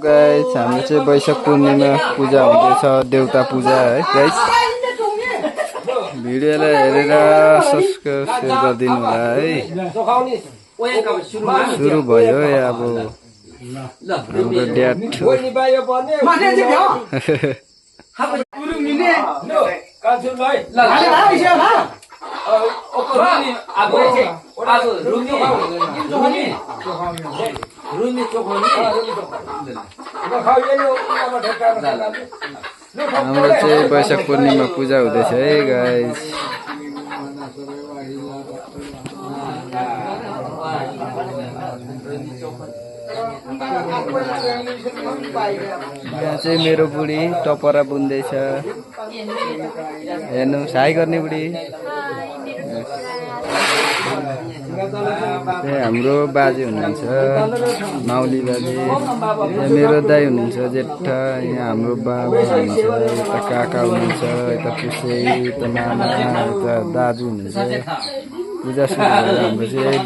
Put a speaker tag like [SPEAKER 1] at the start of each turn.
[SPEAKER 1] guys हाम्रो चाहिँ वैशाख पूर्णिमा पूजा हुँदैछ देवता पूजा है गाइस भिडियोलाई हेरेर सब्स्क्राइब सेयर गरिदिनु होला है सुरु भयो है अब हाम्रो ड्याड हाम्रो चाहिँ वैशाख पूर्णिमा पूजा हुँदैछ है गाइस यहाँ चाहिँ मेरो बुढी टपरा बुन्दैछ हेर्नुहोस् हाई गर्ने बुढी हाम्रो बाजे हुनुहुन्छ माउली बाजे मेरो दाइ हुनुहुन्छ जेठा यहाँ हाम्रो बाबा हुनुहुन्छ यता काका हुनुहुन्छ यता पुसे यता मामा यता दाजु हुनुहुन्छ पूजा सुरु भएर हाम्रो चाहिँ